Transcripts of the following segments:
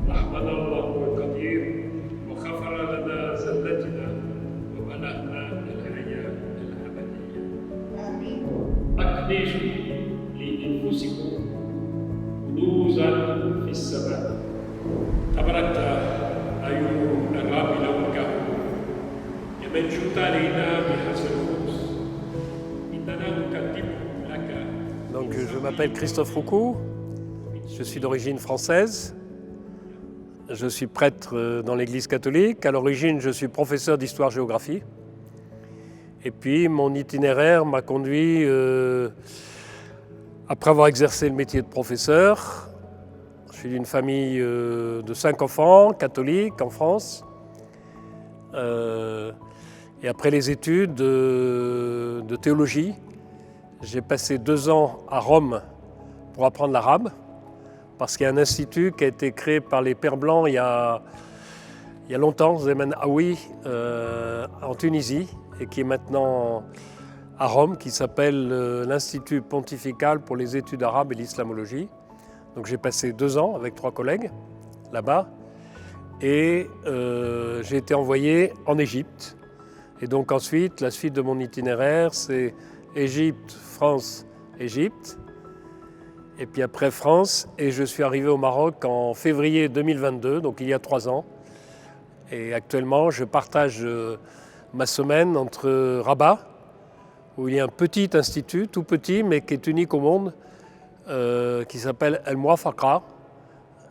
رحمنا الله القدير وغفر لنا زلتنا وبلغنا الحياة الأبدية. آمين. أكنزوا لأنفسكم كنوزا في السماء. تباركت أيها الرب لك من جود علينا بهذا الفوز. إننا نقدم لك. Donc je m'appelle Christophe Roucou, je suis d'origine française. Je suis prêtre dans l'Église catholique. À l'origine, je suis professeur d'histoire-géographie. Et puis, mon itinéraire m'a conduit, après avoir exercé le métier de professeur, je suis d'une famille de 5 enfants, catholiques en France. Et après les études de théologie, j'ai passé 2 ans à Rome pour apprendre l'arabe. Parce qu'il y a un institut qui a été créé par les Pères Blancs il y a longtemps, Zemen Aoui, en Tunisie, et qui est maintenant à Rome, qui s'appelle l'Institut pontifical pour les études arabes et l'islamologie. Donc j'ai passé 2 ans avec 3 collègues là-bas, et j'ai été envoyé en Égypte. Et donc ensuite, la suite de mon itinéraire, c'est Égypte, France, Égypte. Et puis après France, et je suis arrivé au Maroc en février 2022, donc il y a 3 ans. Et actuellement, je partage ma semaine entre Rabat, où il y a un petit institut, tout petit, mais qui est unique au monde, qui s'appelle El Mouafaqa,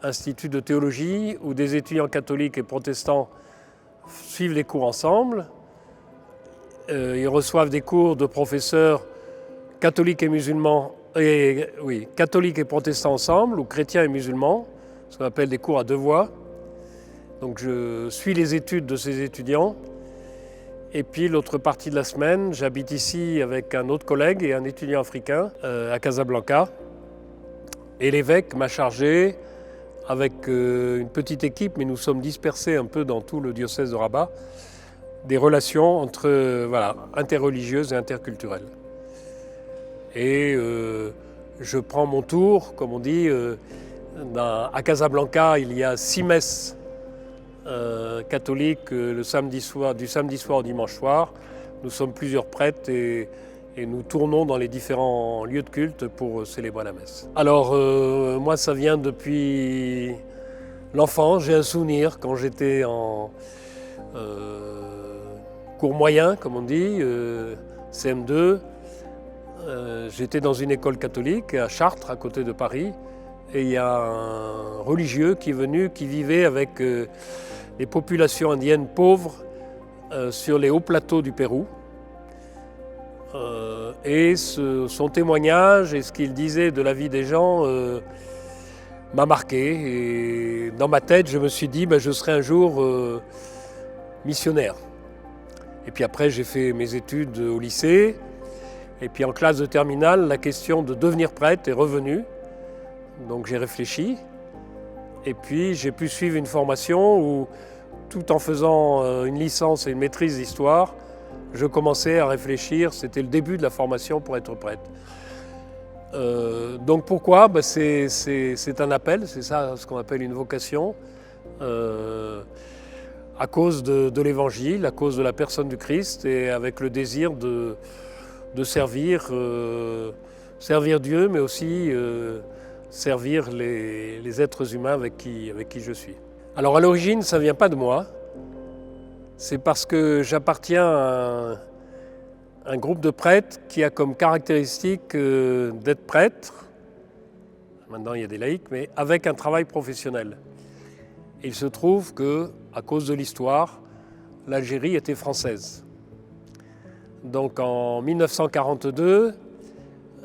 institut de théologie, où des étudiants catholiques et protestants suivent les cours ensemble. Ils reçoivent des cours de professeurs catholiques et musulmans, catholiques et protestants ensemble, ou chrétiens et musulmans, ce qu'on appelle des cours à 2 voix. Donc je suis les études de ces étudiants. Et puis l'autre partie de la semaine, j'habite ici avec un autre collègue et un étudiant africain à Casablanca. Et l'évêque m'a chargé, avec une petite équipe, mais nous sommes dispersés un peu dans tout le diocèse de Rabat, des relations entre, interreligieuses et interculturelles. Et je prends mon tour, comme on dit, à Casablanca, il y a 6 messes catholiques du samedi soir au dimanche soir. Nous sommes plusieurs prêtres et nous tournons dans les différents lieux de culte pour célébrer la messe. Alors moi, ça vient depuis l'enfance. J'ai un souvenir quand j'étais en cours moyen, comme on dit, CM2. J'étais dans une école catholique à Chartres, à côté de Paris, et il y a un religieux qui est venu, qui vivait avec les populations indiennes pauvres sur les hauts plateaux du Pérou. Et son témoignage et ce qu'il disait de la vie des gens m'a marqué. Et dans ma tête, je me suis dit, je serai un jour missionnaire. Et puis après, j'ai fait mes études au lycée. Et puis en classe de terminale, la question de devenir prêtre est revenue. Donc j'ai réfléchi. Et puis j'ai pu suivre une formation où, tout en faisant une licence et une maîtrise d'histoire, je commençais à réfléchir. C'était le début de la formation pour être prêtre. Donc pourquoi ? C'est un appel, c'est ça ce qu'on appelle une vocation. À cause de l'Évangile, à cause de la personne du Christ et avec le désir de servir Dieu, mais aussi servir les êtres humains avec qui je suis. Alors à l'origine, ça ne vient pas de moi. C'est parce que j'appartiens à un groupe de prêtres qui a comme caractéristique d'être prêtre. Maintenant, il y a des laïcs, mais avec un travail professionnel. Et il se trouve que, à cause de l'histoire, l'Algérie était française. Donc en 1942,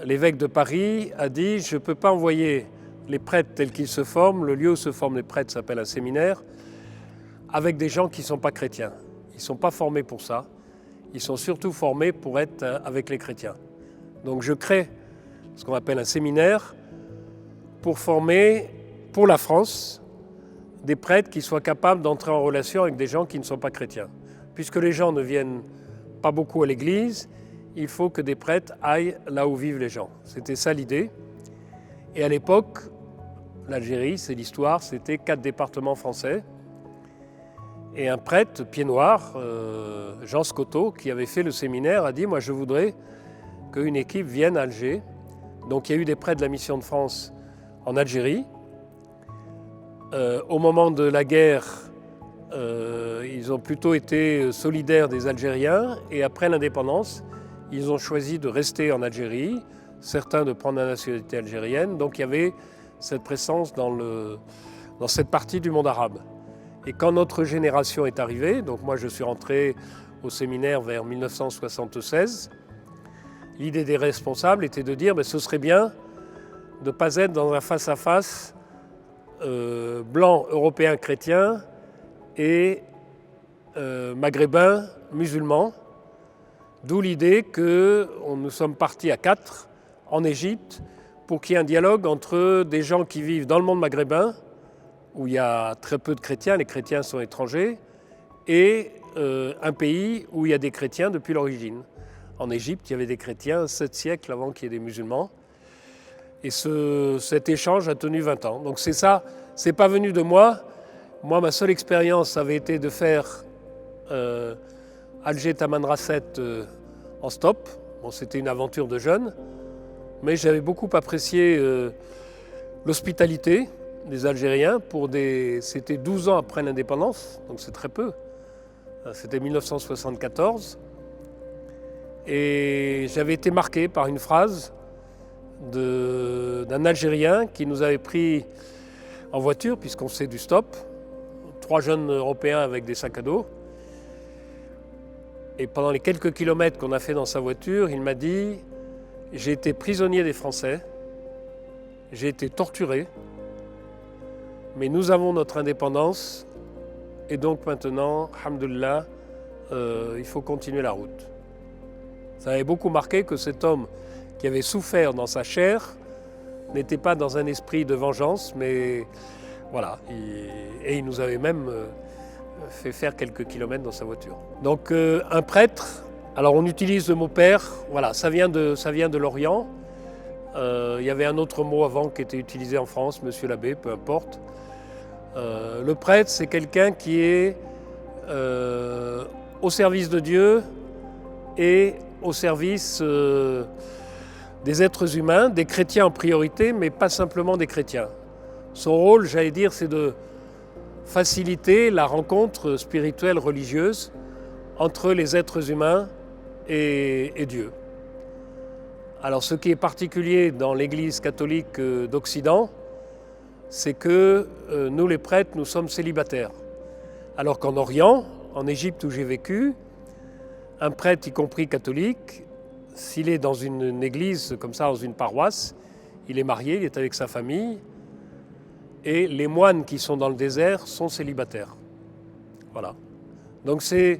l'évêque de Paris a dit « Je ne peux pas envoyer les prêtres tels qu'ils se forment, le lieu où se forment les prêtres s'appelle un séminaire, avec des gens qui ne sont pas chrétiens. Ils ne sont pas formés pour ça, ils sont surtout formés pour être avec les chrétiens. Donc je crée ce qu'on appelle un séminaire pour former, pour la France, des prêtres qui soient capables d'entrer en relation avec des gens qui ne sont pas chrétiens. Puisque les gens ne viennent pas beaucoup à l'église, il faut que des prêtres aillent là où vivent les gens. C'était ça l'idée. Et à l'époque, l'Algérie, c'est l'histoire, c'était 4 départements français. Et un prêtre, pied noir, Jean Scotto, qui avait fait le séminaire, a dit « Moi, je voudrais qu'une équipe vienne à Alger ». Donc il y a eu des prêtres de la mission de France en Algérie. Au moment de la guerre, ils ont plutôt été solidaires des Algériens. Et après l'indépendance, ils ont choisi de rester en Algérie, certains de prendre la nationalité algérienne. Donc il y avait cette présence dans cette partie du monde arabe. Et quand notre génération est arrivée, donc moi je suis rentré au séminaire vers 1976, l'idée des responsables était de dire ce serait bien de ne pas être dans un face-à-face blanc, européen, chrétien et maghrébin, musulman. D'où l'idée que nous sommes partis à 4 en Égypte pour qu'il y ait un dialogue entre des gens qui vivent dans le monde maghrébin, où il y a très peu de chrétiens, les chrétiens sont étrangers, et un pays où il y a des chrétiens depuis l'origine. En Égypte, il y avait des chrétiens 7 siècles avant qu'il y ait des musulmans. Et cet échange a tenu 20 ans. Donc c'est ça, c'est pas venu de moi. Moi, ma seule expérience avait été de faire Alger-Taman Rasset en stop. Bon, c'était une aventure de jeune, mais j'avais beaucoup apprécié l'hospitalité des Algériens. C'était 12 ans après l'indépendance, donc c'est très peu. C'était 1974. Et j'avais été marqué par une phrase d'un Algérien qui nous avait pris en voiture, puisqu'on faisait du stop, 3 jeunes Européens avec des sacs à dos. Et pendant les quelques kilomètres qu'on a fait dans sa voiture, il m'a dit « J'ai été prisonnier des Français, j'ai été torturé, mais nous avons notre indépendance, et donc maintenant, alhamdoulilah, il faut continuer la route. » Ça m'avait beaucoup marqué que cet homme qui avait souffert dans sa chair n'était pas dans un esprit de vengeance, mais voilà. Et il nous avait même fait faire quelques kilomètres dans sa voiture. Donc un prêtre, alors on utilise le mot père, voilà, ça vient de l'Orient. Il y avait un autre mot avant qui était utilisé en France, monsieur l'abbé, peu importe. Le prêtre, c'est quelqu'un qui est au service de Dieu et au service des êtres humains, des chrétiens en priorité, mais pas simplement des chrétiens. Son rôle, j'allais dire, c'est de faciliter la rencontre spirituelle religieuse entre les êtres humains et Dieu. Alors ce qui est particulier dans l'Église catholique d'Occident, c'est que nous les prêtres, nous sommes célibataires. Alors qu'en Orient, en Égypte où j'ai vécu, un prêtre, y compris catholique, s'il est dans une église comme ça, dans une paroisse, il est marié, il est avec sa famille, et les moines qui sont dans le désert sont célibataires. Voilà. Donc c'est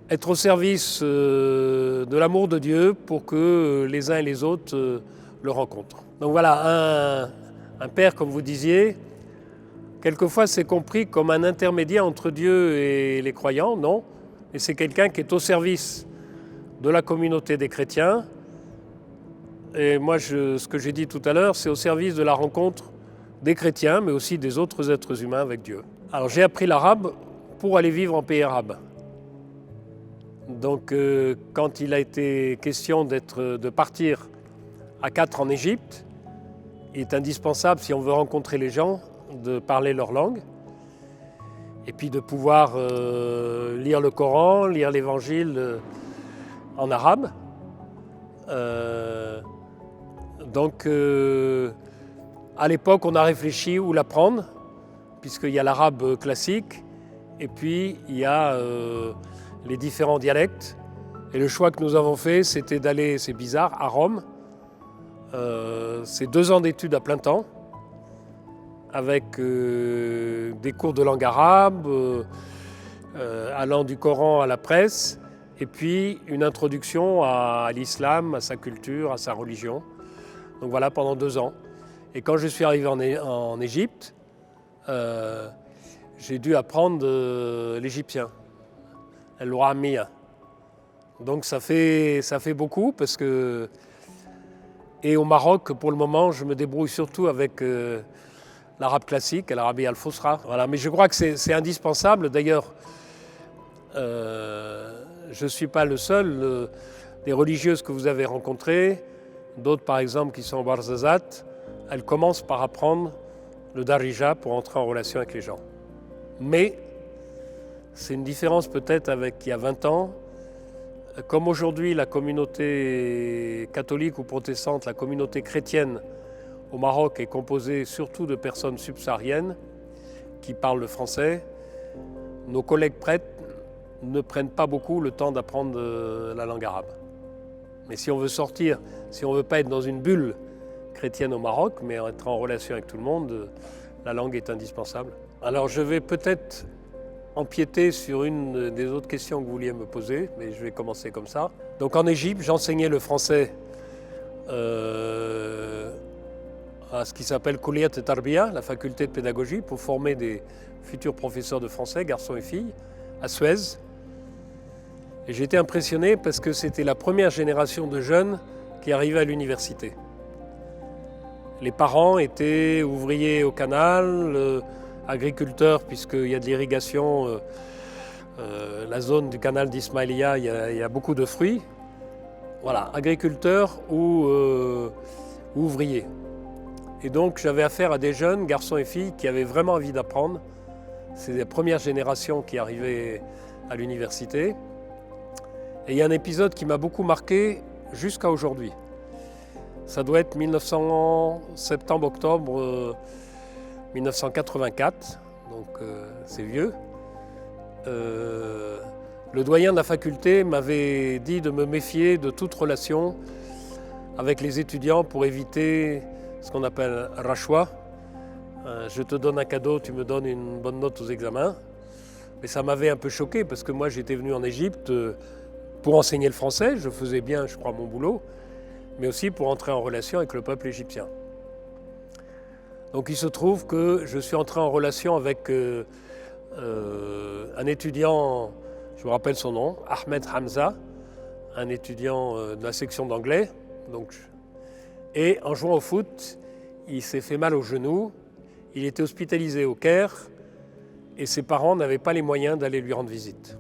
être au service de l'amour de Dieu pour que les uns et les autres le rencontrent. Donc voilà, un père, comme vous disiez, quelquefois c'est compris comme un intermédiaire entre Dieu et les croyants, non. Et c'est quelqu'un qui est au service de la communauté des chrétiens. Et moi, ce que j'ai dit tout à l'heure, c'est au service de la rencontre des chrétiens, mais aussi des autres êtres humains avec Dieu. Alors j'ai appris l'arabe pour aller vivre en pays arabe. Donc quand il a été question de partir à 4 en Égypte, il est indispensable, si on veut rencontrer les gens, de parler leur langue. Et puis de pouvoir lire le Coran, lire l'Évangile en arabe. Donc à l'époque, on a réfléchi où l'apprendre, puisqu'il y a l'arabe classique, et puis il y a les différents dialectes. Et le choix que nous avons fait, c'était d'aller, c'est bizarre, à Rome. C'est 2 ans d'études à plein temps, avec des cours de langue arabe, allant du Coran à la presse, et puis une introduction à l'islam, à sa culture, à sa religion. Donc voilà, pendant 2 ans. Et quand je suis arrivé en Égypte, j'ai dû apprendre l'égyptien, el-Ouamia, Donc ça fait beaucoup parce que... Et au Maroc, pour le moment, je me débrouille surtout avec l'arabe classique, l'Arabie al-Fusra. Voilà. Mais je crois que c'est indispensable. D'ailleurs, je ne suis pas le seul. Les religieuses que vous avez rencontrées, d'autres par exemple qui sont au Barzazat, elles commencent par apprendre le Darija pour entrer en relation avec les gens. Mais c'est une différence peut-être avec il y a 20 ans. Comme aujourd'hui la communauté catholique ou protestante, la communauté chrétienne au Maroc est composée surtout de personnes subsahariennes qui parlent le français, nos collègues prêtres ne prennent pas beaucoup le temps d'apprendre la langue arabe. Mais si on veut sortir, si on ne veut pas être dans une bulle chrétienne au Maroc, mais être en relation avec tout le monde, la langue est indispensable. Alors je vais peut-être empiéter sur une des autres questions que vous vouliez me poser, mais je vais commencer comme ça. Donc en Égypte, j'enseignais le français à ce qui s'appelle Kulliyat Tarbiya, la faculté de pédagogie, pour former des futurs professeurs de français, garçons et filles, à Suez. Et j'ai été impressionné parce que c'était la première génération de jeunes qui arrivaient à l'université. Les parents étaient ouvriers au canal, agriculteurs, puisqu'il y a de l'irrigation, la zone du canal d'Ismaïlia, il y a beaucoup de fruits. Voilà, agriculteurs ou ouvriers. Et donc j'avais affaire à des jeunes, garçons et filles, qui avaient vraiment envie d'apprendre. C'est les premières générations qui arrivaient à l'université. Et il y a un épisode qui m'a beaucoup marqué jusqu'à aujourd'hui. Ça doit être septembre-octobre 1984, donc c'est vieux. Le doyen de la faculté m'avait dit de me méfier de toute relation avec les étudiants pour éviter ce qu'on appelle rachwa. Je te donne un cadeau, tu me donnes une bonne note aux examens. Mais ça m'avait un peu choqué parce que moi j'étais venu en Égypte pour enseigner le français, je faisais bien, je crois, mon boulot, mais aussi pour entrer en relation avec le peuple égyptien. Donc il se trouve que je suis entré en relation avec un étudiant, je me rappelle son nom, Ahmed Hamza, un étudiant de la section d'anglais. Et en jouant au foot, il s'est fait mal au genou, il était hospitalisé au Caire et ses parents n'avaient pas les moyens d'aller lui rendre visite.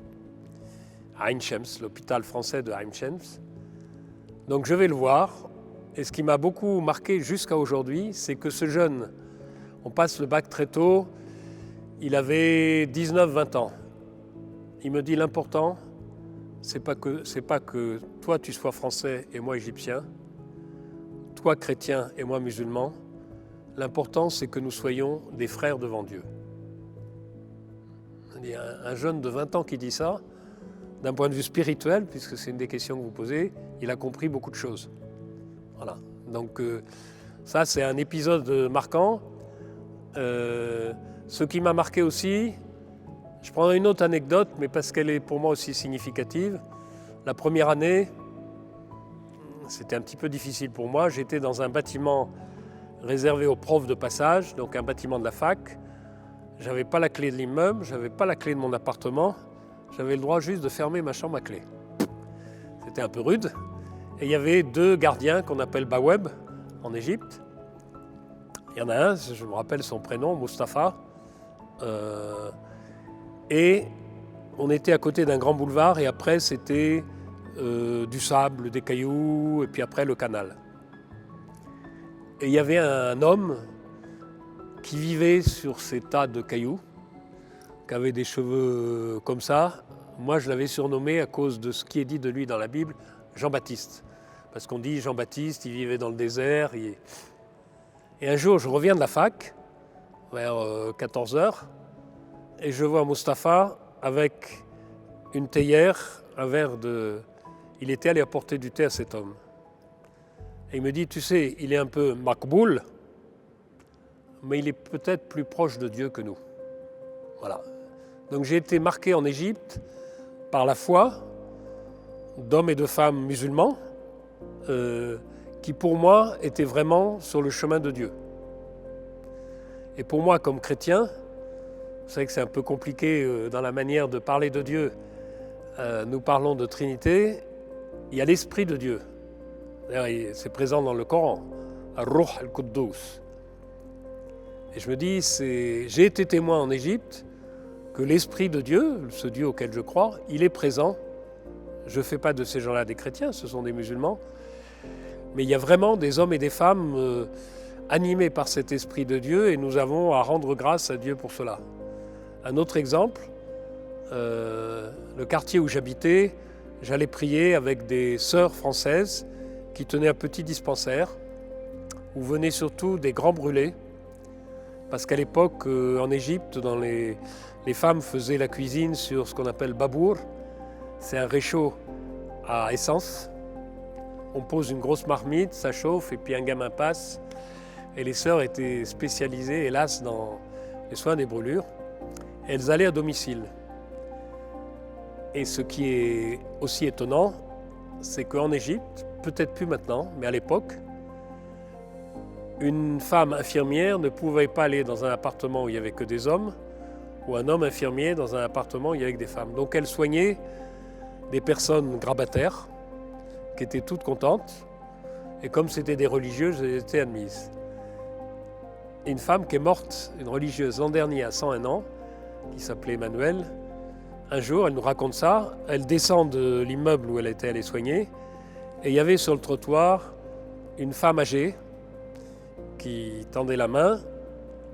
À Ain Shems, l'hôpital français de Ain Shems. Donc je vais le voir, et ce qui m'a beaucoup marqué jusqu'à aujourd'hui, c'est que ce jeune, on passe le bac très tôt, il avait 19-20 ans. Il me dit l'important, c'est pas que toi tu sois français et moi égyptien, toi chrétien et moi musulman, l'important c'est que nous soyons des frères devant Dieu. Il y a un jeune de 20 ans qui dit ça, d'un point de vue spirituel, puisque c'est une des questions que vous posez, il a compris beaucoup de choses. Voilà. Donc ça, c'est un épisode marquant. Ce qui m'a marqué aussi, je prendrai une autre anecdote, mais parce qu'elle est pour moi aussi significative. La première année, c'était un petit peu difficile pour moi. J'étais dans un bâtiment réservé aux profs de passage, donc un bâtiment de la fac. Je n'avais pas la clé de l'immeuble, je n'avais pas la clé de mon appartement. J'avais le droit juste de fermer ma chambre à clé. C'était un peu rude. Et il y avait 2 gardiens qu'on appelle Baweb en Égypte. Il y en a un, je me rappelle son prénom, Mustapha. Et on était à côté d'un grand boulevard et après c'était du sable, des cailloux et puis après le canal. Et il y avait un homme qui vivait sur ces tas de cailloux, qui avait des cheveux comme ça. Moi, je l'avais surnommé, à cause de ce qui est dit de lui dans la Bible, Jean-Baptiste. Parce qu'on dit Jean-Baptiste, il vivait dans le désert. Et un jour, je reviens de la fac, vers 14h, et je vois Mustapha avec une théière, un verre de... Il était allé apporter du thé à cet homme. Et il me dit, tu sais, il est un peu makboul, mais il est peut-être plus proche de Dieu que nous. Voilà. Donc j'ai été marqué en Égypte par la foi d'hommes et de femmes musulmans qui pour moi étaient vraiment sur le chemin de Dieu. Et pour moi comme chrétien, vous savez que c'est un peu compliqué dans la manière de parler de Dieu nous parlons de Trinité, il y a l'Esprit de Dieu. D'ailleurs, c'est présent dans le Coran, Ar-Ruh al-Quddus. Et je me dis, j'ai été témoin en Égypte que l'Esprit de Dieu, ce Dieu auquel je crois, il est présent. Je ne fais pas de ces gens-là des chrétiens, ce sont des musulmans. Mais il y a vraiment des hommes et des femmes animés par cet Esprit de Dieu et nous avons à rendre grâce à Dieu pour cela. Un autre exemple, le quartier où j'habitais, j'allais prier avec des sœurs françaises qui tenaient un petit dispensaire où venaient surtout des grands brûlés. Parce qu'à l'époque, en Égypte, les femmes faisaient la cuisine sur ce qu'on appelle babour. C'est un réchaud à essence. On pose une grosse marmite, ça chauffe et puis un gamin passe. Et les sœurs étaient spécialisées, hélas, dans les soins des brûlures. Elles allaient à domicile. Et ce qui est aussi étonnant, c'est qu'en Égypte, peut-être plus maintenant, mais à l'époque, une femme infirmière ne pouvait pas aller dans un appartement où il n'y avait que des hommes, ou un homme infirmier dans un appartement où il y avait que des femmes. Donc elle soignait des personnes grabataires, qui étaient toutes contentes, et comme c'était des religieuses, elles étaient admises. Une femme qui est morte, une religieuse, l'an dernier à 101 ans, qui s'appelait Emmanuelle, un jour, elle nous raconte ça, elle descend de l'immeuble où elle était allée soigner, et il y avait sur le trottoir une femme âgée qui tendait la main,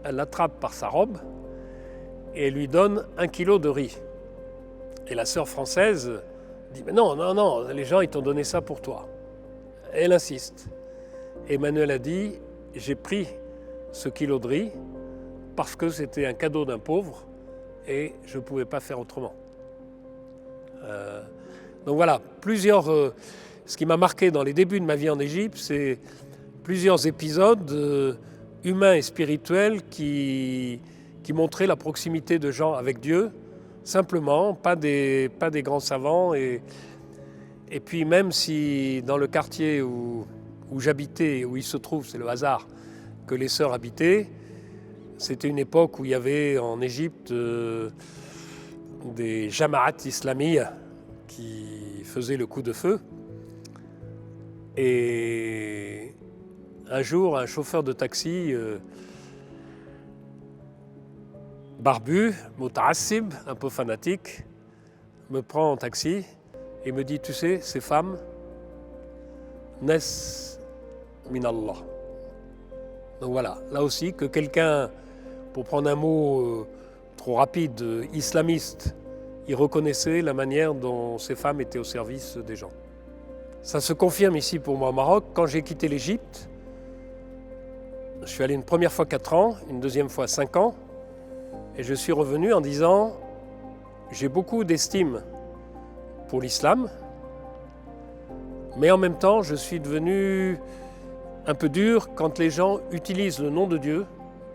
elle l'attrape par sa robe et elle lui donne 1 kilo de riz. Et la sœur française dit « Mais non, non, non, les gens ils t'ont donné ça pour toi ». Elle insiste. Emmanuel a dit « J'ai pris ce kilo de riz parce que c'était un cadeau d'un pauvre et je ne pouvais pas faire autrement ». Donc voilà, ce qui m'a marqué dans les débuts de ma vie en Égypte, c'est plusieurs épisodes humains et spirituels qui montraient la proximité de gens avec Dieu, simplement, pas des grands savants. Et puis même si dans le quartier où j'habitais, où il se trouve, c'est le hasard, que les sœurs habitaient, c'était une époque où il y avait en Égypte des jama'at islamiques qui faisaient le coup de feu. Et un jour, un chauffeur de taxi barbu, muta'assib, un peu fanatique, me prend en taxi et me dit « Tu sais, ces femmes, naissent min Allah ». Donc voilà, là aussi, que quelqu'un, pour prendre un mot trop rapide, islamiste, il reconnaissait la manière dont ces femmes étaient au service des gens. Ça se confirme ici pour moi au Maroc. Quand j'ai quitté l'Égypte, je suis allé une première fois 4 ans, une deuxième fois 5 ans, et je suis revenu en disant « J'ai beaucoup d'estime pour l'islam, mais en même temps, je suis devenu un peu dur quand les gens utilisent le nom de Dieu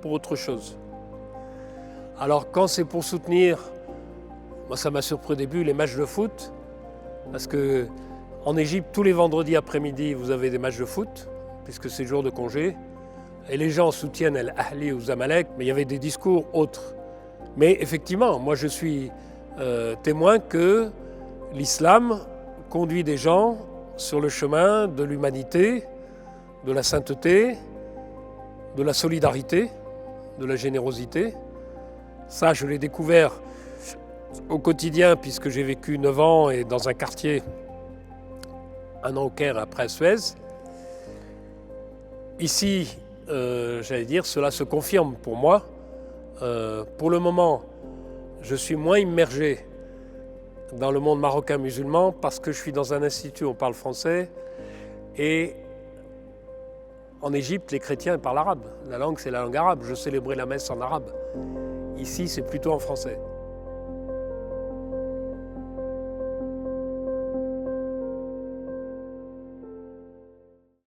pour autre chose. Alors quand c'est pour soutenir, moi ça m'a surpris au début, les matchs de foot, parce que en Égypte, tous les vendredis après-midi, vous avez des matchs de foot, puisque c'est jour de congé, et les gens soutiennent Al-Ahli ou Zamalek, mais il y avait des discours autres. Mais effectivement, moi je suis témoin que l'islam conduit des gens sur le chemin de l'humanité, de la sainteté, de la solidarité, de la générosité. Ça, je l'ai découvert au quotidien puisque j'ai vécu 9 ans et dans un quartier, 1 an au Caire, après à Suez. Ici, j'allais dire, cela se confirme pour moi. Pour le moment, je suis moins immergé dans le monde marocain musulman parce que je suis dans un institut où on parle français et en Égypte, les chrétiens parlent arabe. La langue, c'est la langue arabe. Je célébrais la messe en arabe. Ici, c'est plutôt en français.